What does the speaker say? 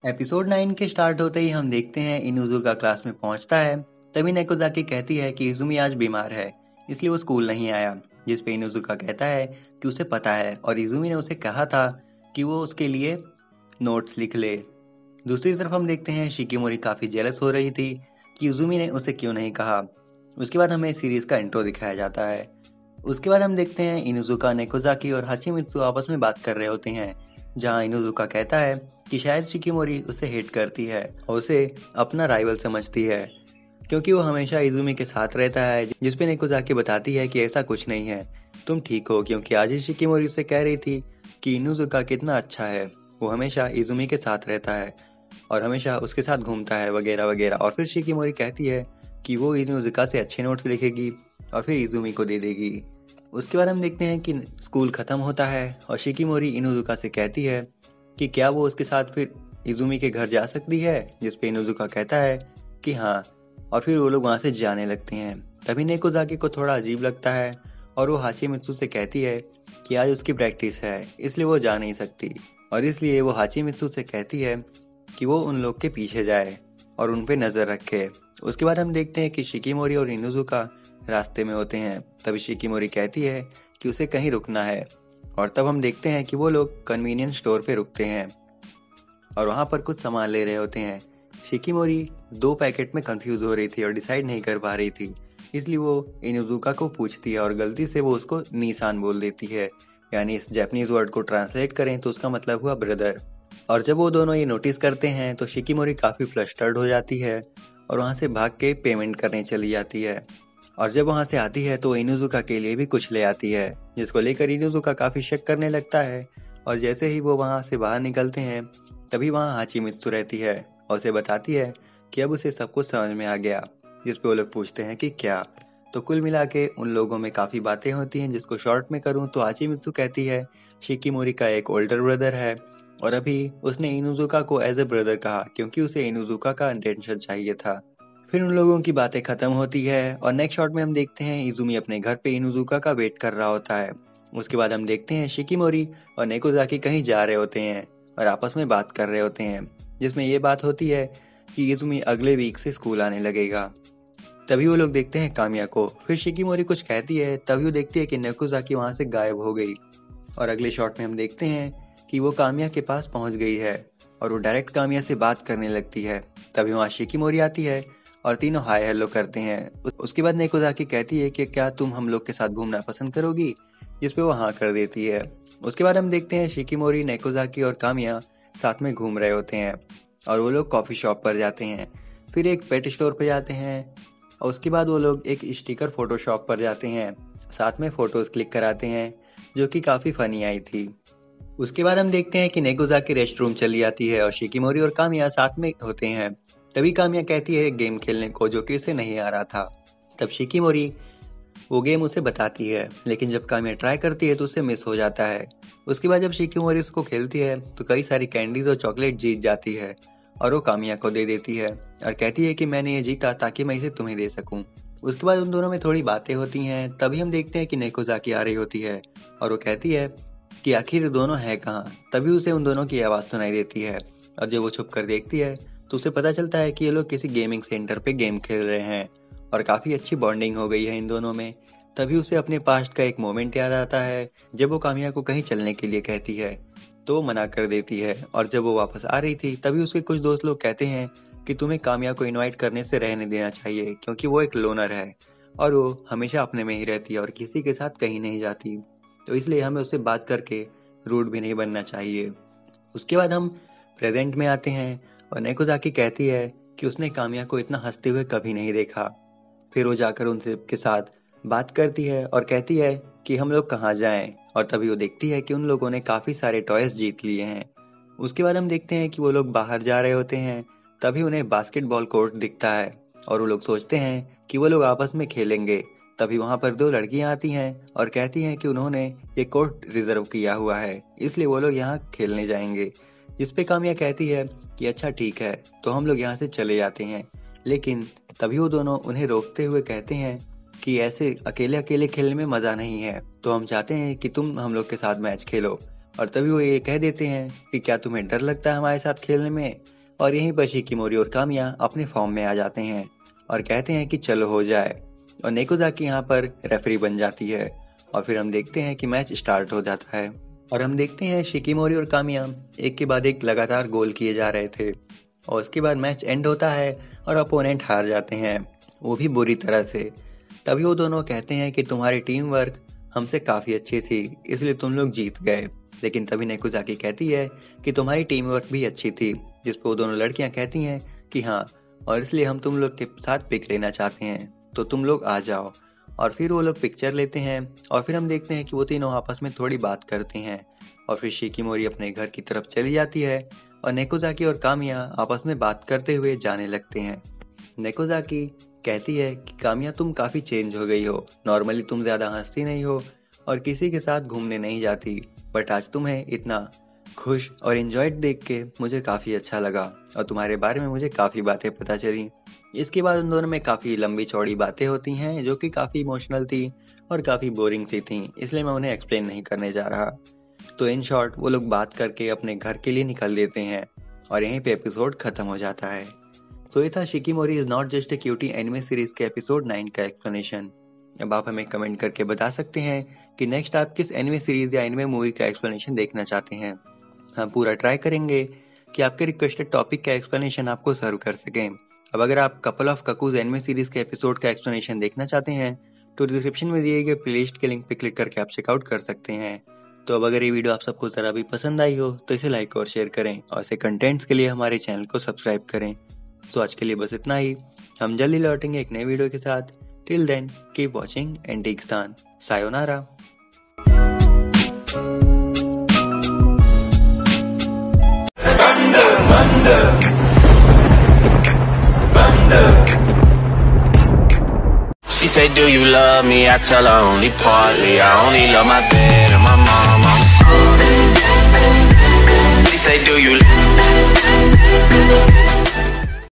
Episode 9 के start होते ही हम देखते हैं इनुजुका क्लास में पहुंचता है। तभी नेकोजाकी कहती है कि इजुमी आज बीमार है, इसलिए वो स्कूल नहीं आया। जिस पे इनुजुका कहता है कि उसे पता है और इजुमी ने उसे कहा था कि वो उसके लिए नोट्स लिख ले। दूसरी तरफ हम देखते हैं शिकीमोरी काफी जेलस हो रही थी कि इजुमी ने उसे क्यों नहीं कहा। उसके बाद हमें सीरीज का इंट्रो दिखाया जाता है। उसके बाद हम देखते हैं इनुजुका, नेकोजाकी और हाचिमित्सु आपस में बात कर रहे होते हैं, जहां इनुजुका कहता है कि शायद शिकीमोरी उसे हेट करती है और उसे अपना राइवल समझती है क्योंकि वो हमेशा इजुमी के साथ रहता है। जिसपे नेकोजाकी बताती है कि ऐसा कुछ नहीं है, तुम ठीक हो, क्योंकि आज ही शिकीमोरी उसे कह रही थी कि इनुजुका कितना अच्छा है, वो हमेशा इजुमी के साथ रहता है और हमेशा उसके साथ घूमता है वगैरह वगैरह। और फिर शिकीमोरी कहती है कि वो इनुजुका से अच्छे नोट्स लिखेगी और फिर इजुमी को दे देगी। उसके बाद हम देखते हैं कि स्कूल खत्म होता है और शिकीमोरी इनुजुका से कहती है कि क्या वो उसके साथ फिर इजुमी के घर जा सकती है, जिसपे इनुजुका कहता है कि हाँ, और फिर वो लोग वहाँ से जाने लगते हैं। तभी नेकोजाकी को थोड़ा अजीब लगता है और वो हाचिमित्सु से कहती है कि आज उसकी प्रैक्टिस है, इसलिए वो जा नहीं सकती, और इसलिए वो हाचिमित्सु से कहती है कि वो उन लोग के पीछे जाए और उन पे नजर रखे। उसके बाद हम देखते हैं कि शिकीमोरी और इनुजुका रास्ते में होते हैं। तभी शिकीमोरी कहती है कि उसे कहीं रुकना है और तब हम देखते हैं कि वो लोग कन्वीनियंस स्टोर पे रुकते हैं और वहाँ पर कुछ सामान ले रहे होते हैं। शिकीमोरी 2 पैकेट में कंफ्यूज हो रही थी और डिसाइड नहीं कर पा रही थी, इसलिए वो इनुजुका को पूछती है और गलती से वो उसको नीसान बोल देती है। यानी इस जापानीज वर्ड को ट्रांसलेट करें तो उसका मतलब हुआ ब्रदर। और जब वो दोनों ये नोटिस करते हैं तो शिकीमोरी काफी फ्रस्ट्रेटेड हो जाती है और वहाँ से भाग के पेमेंट करने चली जाती है। और जब वहाँ से आती है तो इनुजुका के लिए भी कुछ ले आती है, जिसको लेकर इनुजुका काफी शक करने लगता है। और जैसे ही वो वहाँ से बाहर निकलते हैं तभी वहाँ हाचिमित्सु रहती है और उसे बताती है कि अब उसे सब कुछ समझ में आ गया। जिस पे वो लोग पूछते हैं कि क्या। तो कुल मिला के उन लोगों में काफी बातें होती हैं, जिसको शॉर्ट में करूँ तो हाचिमित्सु कहती है शिकीमोरी का एक ओल्डर ब्रदर है और अभी उसने इनुजुका को एज ए ब्रदर कहा क्योंकि उसे इनुजुका का अटेंशन चाहिए था। फिर उन लोगों की बातें खत्म होती है और नेक्स्ट शॉट में हम देखते हैं इजुमी अपने घर पे इनुजुका का वेट कर रहा होता है। उसके बाद हम देखते हैं शिकीमोरी और नेकोजाकी कहीं जा रहे होते हैं और आपस में बात कर रहे होते हैं, जिसमें ये बात होती है कि इजुमी अगले वीक से स्कूल आने लगेगा। तभी वो लोग देखते हैं कामिया को। फिर शिकीमोरी कुछ कहती है, तभी वो देखती है कि नेकोजाकी वहां से गायब हो गई और अगले शॉट में हम देखते हैं कि वो कामिया के पास पहुंच गई है और वो डायरेक्ट कामिया से बात करने लगती है। तभी वहाँ शिकीमोरी आती है और तीनों हाय हेलो करते हैं। उसके बाद नेकोजाकी कहती है कि क्या तुम हम लोग के साथ घूमना पसंद करोगी, जिसपे वो हाँ कर देती है। उसके बाद हम देखते हैं शिकीमोरी, नेकोजाकी और कामिया साथ में घूम रहे होते हैं और वो लोग कॉफी शॉप पर जाते हैं, फिर एक पेट स्टोर पर जाते हैं और उसके बाद वो लोग एक स्टिकर फोटो शॉप पर जाते हैं, साथ में फोटोज क्लिक कराते हैं, जो कि काफी फनी आई थी। उसके बाद हम देखते हैं कि नेकोजाकी रेस्टरूम चली जाती है और शिकीमोरी और कामिया साथ में होते हैं। तभी कामिया कहती है गेम खेलने को, जो कि उसे नहीं आ रहा था। तब शिकीमोरी वो गेम उसे बताती है, लेकिन जब कामिया ट्राई करती है तो उसे मिस हो जाता है। उसके बाद जब शिकीमोरी उसको खेलती है तो कई सारी कैंडीज और चॉकलेट जीत जाती है और वो कामिया को दे देती है और कहती है कि मैंने ये जीता ताकि मैं इसे तुम्हें दे सकूं। उसके बाद उन दोनों में थोड़ी बातें होती हैं। तभी हम देखते हैं कि नेकोजाकी आ रही होती है और वो कहती है कि आखिर दोनों है कहाँ। तभी उसे उन दोनों की आवाज़ सुनाई देती है और जब वो छुप कर देखती है तो उसे पता चलता है कि ये लोग किसी गेमिंग सेंटर पे गेम खेल रहे हैं और काफ़ी अच्छी बॉन्डिंग हो गई है इन दोनों में। तभी उसे अपने पास्ट का एक मोमेंट याद आता है जब वो कामिया को कहीं चलने के लिए कहती है तो वो मना कर देती है। और जब वो वापस आ रही थी तभी उसके कुछ दोस्त लोग कहते हैं कि तुम्हें कामिया को इनवाइट करने से रहने देना चाहिए, क्योंकि वो एक लोनर है और वो हमेशा अपने में ही रहती है और किसी के साथ कहीं नहीं जाती, तो इसलिए हमें उससे बात करके रूड भी नहीं बनना चाहिए। उसके बाद हम प्रेजेंट में आते हैं और नेकोजाकी कहती है कि उसने कामिया को इतना हंसते हुए कभी नहीं देखा। फिर वो जाकर उनसे के साथ बात करती है और कहती है कि हम लोग कहाँ जाएं, और तभी वो देखती है कि उन लोगों ने काफ़ी सारे टॉयज जीत लिए हैं। उसके बाद हम देखते हैं कि वो लोग बाहर जा रहे होते हैं। तभी उन्हें बास्केटबॉल कोर्ट दिखता है और वो लोग सोचते हैं कि वो लोग आपस में खेलेंगे। तभी वहाँ पर 2 लड़कियाँ आती हैं और कहती हैं कि उन्होंने ये कोर्ट रिजर्व किया हुआ है, इसलिए वो लोग यहाँ खेलने जाएंगे। जिस पे कामिया कहती है कि अच्छा ठीक है, तो हम लोग यहाँ से चले जाते हैं। लेकिन तभी वो दोनों उन्हें रोकते हुए कहते हैं कि ऐसे अकेले अकेले खेलने में मज़ा नहीं है, तो हम चाहते हैं कि तुम हम लोग के साथ मैच खेलो। और तभी वो ये कह देते हैं कि क्या तुम्हें डर लगता है हमारे साथ खेलने में। और यहीं पर शिकिमोरी और कामिया अपने फॉर्म में आ जाते हैं और कहते हैं कि चलो हो जाए। और नेकोज़ाकी यहाँ पर रेफरी बन जाती है और फिर हम देखते हैं कि मैच स्टार्ट हो जाता है और हम देखते हैं शिकिमोरी और कामिया एक के बाद एक लगातार गोल किए जा रहे थे और उसके बाद मैच एंड होता है और अपोनेंट हार जाते हैं, वो भी बुरी तरह से। तभी वो दोनों कहते हैं कि तुम्हारी टीम वर्क हमसे काफ़ी अच्छी थी इसलिए तुम लोग जीत गए। लेकिन तभी नेकोज़ाकी कहती है कि तुम्हारी टीम वर्क भी अच्छी थी, जिस पर वो दोनों लड़कियां कहती हैं कि हाँ, और इसलिए हम तुम लोग के साथ पिक लेना चाहते हैं, तो तुम लोग आ जाओ। और फिर वो लोग पिक्चर लेते हैं और फिर हम देखते हैं कि वो तीनों आपस में थोड़ी बात करते हैं और फिर शिकिमोरी अपने घर की तरफ चली जाती है और नेकोज़ाकी और कामिया आपस में बात करते हुए जाने लगते हैं। नेकोज़ाकी कहती है कि कामिया तुम काफ़ी चेंज हो गई हो, नॉर्मली तुम ज़्यादा हंसती नहीं हो और किसी के साथ घूमने नहीं जाती, बट आज तुम्हें इतना खुश और एंजॉयड देख के मुझे काफ़ी अच्छा लगा और तुम्हारे बारे में मुझे काफ़ी बातें पता चली। इसके बाद उन दोनों में काफ़ी लंबी चौड़ी बातें होती हैं जो कि काफ़ी इमोशनल थी और काफ़ी बोरिंग सी थी, इसलिए मैं उन्हें एक्सप्लेन नहीं करने जा रहा। तो इन शॉर्ट वो लोग बात करके अपने घर के लिए निकल देते हैं और यहीं पे एपिसोड खत्म हो जाता है। सो ये था Shikimori is not just a cutie anime series के एपिसोड 9 का एक्सप्लेनेशन। अब आप हमें कमेंट करके बता सकते हैं कि नेक्स्ट आप किस एनिमे सीरीज या एनिमे मूवी का एक्सप्लेनेशन देखना चाहते हैं। हम पूरा ट्राई करेंगे कि आपके रिक्वेस्टेड टॉपिक का एक्सप्लेनेशन आपको सर्व कर सकें। अब अगर आप couple of cuckoos anime series के एपिसोड का एक्सप्लेनेशन देखना चाहते हैं तो डिस्क्रिप्शन में दिए गए प्लेलिस्ट के लिंक पर क्लिक करके आप चेकआउट कर सकते हैं। तो अब अगर ये वीडियो आप सबको जरा भी पसंद आई हो तो इसे लाइक और शेयर करें और ऐसे कंटेंट्स के लिए हमारे चैनल को सब्सक्राइब करें। तो आज के लिए बस इतना ही, हम जल्दी लौटेंगे एक नए वीडियो के साथ। टिल देन कीप वॉचिंग एंटीकिस्तान। सायोनारा। She said, do you love me? I tell her only partly. I only love my bed and my mom.